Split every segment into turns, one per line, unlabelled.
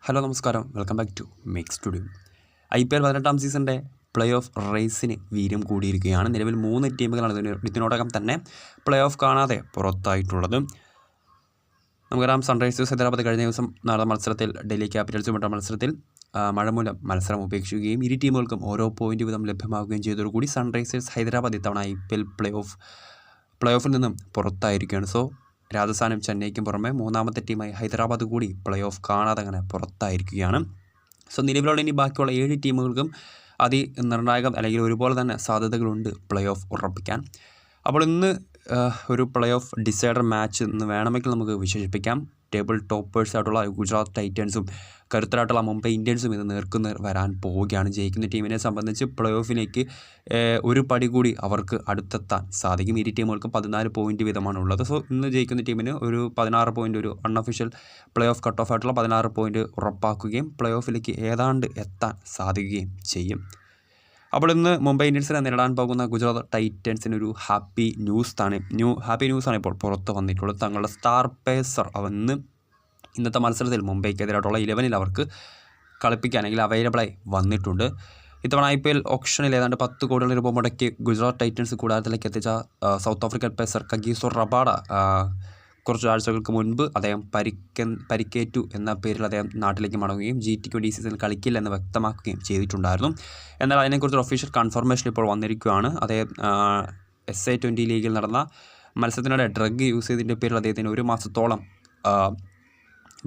Hello നമസ്കാരം, welcome back to make studio. IPL 18-ാം സീസണിൻ്റെ പ്ലേ ഓഫ് റേസിന് വീര്യം കൂടിയിരിക്കുകയാണ്. നിലവിൽ 3 ടീമുകളാണ് ഇതിനോടകം തന്നെ പ്ലേ ഓഫ് കാണാതെ പുറത്തായിട്ടുള്ളത്. നമുക്കറിയാം, സൺറൈസേഴ്സ് ഹൈദരാബാദ് കഴിഞ്ഞ ദിവസം നടന്ന മത്സരത്തിൽ ഡൽഹി ക്യാപിറ്റൽസുമായിട്ടുള്ള മത്സരത്തിൽ മഴ മൂലം മത്സരം ഉപേക്ഷിക്കുകയും ഇരു ടീമുകൾക്കും ഓരോ പോയിൻ്റ് വീതം ലഭ്യമാവുകയും ചെയ്തതോടുകൂടി സൺറൈസേഴ്സ് ഹൈദരാബാദ് ഇത്തവണ IPL പ്ലേ ഓഫിൽ നിന്നും പുറത്തായിരിക്കുകയാണ്. സോ രാജസ്ഥാനും ചെന്നൈക്കും പുറമെ മൂന്നാമത്തെ ടീമായി ഹൈദരാബാദ് കൂടി പ്ലേ ഓഫ് കാണാതെ അങ്ങനെ പുറത്തായിരിക്കുകയാണ്. സോ നിലവിലുള്ള ഇനി ബാക്കിയുള്ള 7 ടീമുകൾക്കും നിർണായകം അല്ലെങ്കിൽ ഒരുപോലെ തന്നെ സാധ്യതകളുണ്ട് പ്ലേ ഓഫ് ഉറപ്പിക്കാൻ. അപ്പോൾ ഇന്ന് ഒരു പ്ലേ ഓഫ് ഡിസൈഡർ മാച്ച് എന്ന് വേണമെങ്കിൽ നമുക്ക് വിശേഷിപ്പിക്കാം. ടേബിൾ ടോപ്പേഴ്സായിട്ടുള്ള ഗുജറാത്ത് ടൈറ്റൻസും കരുത്തരായിട്ടുള്ള മുംബൈ ഇന്ത്യൻസും ഇത് നേർക്കുനേർ വരാൻ പോവുകയാണ്. ജയിക്കുന്ന ടീമിനെ സംബന്ധിച്ച് പ്ലേ ഓഫിലേക്ക് ഒരു പടി കൂടി അവർക്ക് അടുത്തെത്താൻ സാധിക്കും. ഇരു ടീമുകൾക്കും 14 പോയിൻ്റ് വീതമാണ് ഉള്ളത്. സോ ഇന്ന് ജയിക്കുന്ന ടീമിന് ഒരു 16 പോയിൻ്റ്, ഒരു unofficial play off cut off ആയിട്ടുള്ള 16 പോയിൻ്റ് ഉറപ്പാക്കുകയും പ്ലേ ഓഫിലേക്ക് ഏതാണ്ട് എത്താൻ സാധിക്കുകയും ചെയ്യും. അപ്പോൾ ഇന്ന് മുംബൈ ഇന്ത്യൻസിനെ നേരിടാൻ പോകുന്ന ഗുജറാത്ത് ടൈറ്റൻസിനൊരു ഹാപ്പി ന്യൂസാണ് ഇപ്പോൾ പുറത്ത് വന്നിട്ടുള്ളത്. തങ്ങളുടെ സ്റ്റാർ പേസർ ഇന്നത്തെ മത്സരത്തിൽ മുംബൈക്കെതിരായിട്ടുള്ള 11 അവർക്ക് കളിപ്പിക്കാൻ അല്ലെങ്കിൽ അവൈലബിളായി വന്നിട്ടുണ്ട്. ഇത്തവണ IPL ഓപ്ഷനിൽ ഏതാണ്ട് 10 കോടി രൂപ മുടക്കി ഗുജറാത്ത് ടൈറ്റൻസ് കൂടാരത്തിലേക്ക് എത്തിച്ച south African pacer Kagiso Rabada കുറച്ച് ആഴ്ചകൾക്ക് മുൻപ് അദ്ദേഹം പരിക്കേറ്റു എന്ന പേരിൽ അദ്ദേഹം നാട്ടിലേക്ക് മടങ്ങുകയും G20 സീസണിൽ കളിക്കില്ല എന്ന് വ്യക്തമാക്കുകയും ചെയ്തിട്ടുണ്ടായിരുന്നു. എന്നാൽ അതിനെക്കുറിച്ച് ഒഫീഷ്യൽ കൺഫർമേഷൻ ഇപ്പോൾ വന്നിരിക്കുകയാണ്. അദ്ദേഹം SA20 ലീഗിൽ നടന്ന മത്സരത്തിനിടെ ഡ്രഗ് യൂസ് ചെയ്തതിൻ്റെ പേരിൽ അദ്ദേഹത്തിന് 1 മാസത്തോളം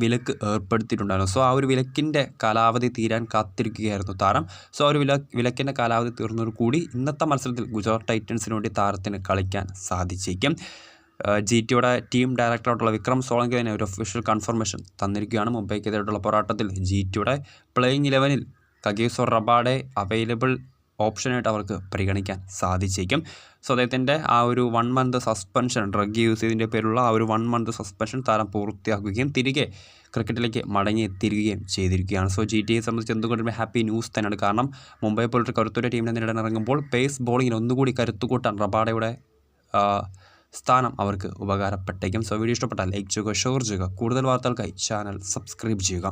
വിലക്ക് ഏർപ്പെടുത്തിയിട്ടുണ്ടായിരുന്നു. സോ ആ ഒരു വിലക്കിൻ്റെ കാലാവധി തീരാൻ കാത്തിരിക്കുകയായിരുന്നു താരം. സോ ആ ഒരു വിലക്കിൻ്റെ കാലാവധി തീർന്നതോടുകൂടി ഇന്നത്തെ മത്സരത്തിൽ ഗുജറാത്ത് ടൈറ്റൻസിന് വേണ്ടി താരത്തിന് കളിക്കാൻ സാധിച്ചേക്കും. GTയുടെ ടീം ഡയറക്ടറായിട്ടുള്ള വിക്രം സോളങ്കി തന്നെ ഒരു ഒഫീഷ്യൽ കൺഫർമേഷൻ തന്നിരിക്കുകയാണ്. മുംബൈക്കെതിരായിട്ടുള്ള പോരാട്ടത്തിൽ GTയുടെ പ്ലേയിങ് 11-ൽ കഗീസോ റബാഡെ അവൈലബിൾ ഓപ്ഷനായിട്ട് അവർക്ക് പരിഗണിക്കാൻ സാധിച്ചേക്കും. സോ അദ്ദേഹത്തിൻ്റെ ആ ഒരു 1 മന്ത് സസ്പെൻഷൻ, ഡ്രഗ് യൂസ് ചെയ്തതിൻ്റെ പേരിലുള്ള ആ ഒരു 1 മന്ത് സസ്പെൻഷൻ താരം പൂർത്തിയാക്കുകയും തിരികെ ക്രിക്കറ്റിലേക്ക് മടങ്ങിയെത്തിയിരിക്കുകയും ചെയ്തിരിക്കുകയാണ്. സോ GTയെ സംബന്ധിച്ച് എന്തുകൊണ്ടും ഹാപ്പി ന്യൂസ് തന്നെയാണ്. കാരണം മുംബൈ പോലൊരു കരുത്തുറ്റ ടീമിനെ നേരിടാൻ ഇറങ്ങുമ്പോൾ പേസ് ബോളിങ്ങിന് ഒന്നുകൂടി കരുത്തുകൂട്ടാൻ റബാഡയുടെ സ്ഥാനം അവർക്ക് ഉപകാരപ്പെട്ടേക്കും. സോ വീഡിയോ ഇഷ്ടപ്പെട്ടാൽ ലൈക്ക് ചെയ്യുക, ഷെയർ ചെയ്യുക. കൂടുതൽ വാർത്തകൾക്കായി ചാനൽ സബ്സ്ക്രൈബ് ചെയ്യുക.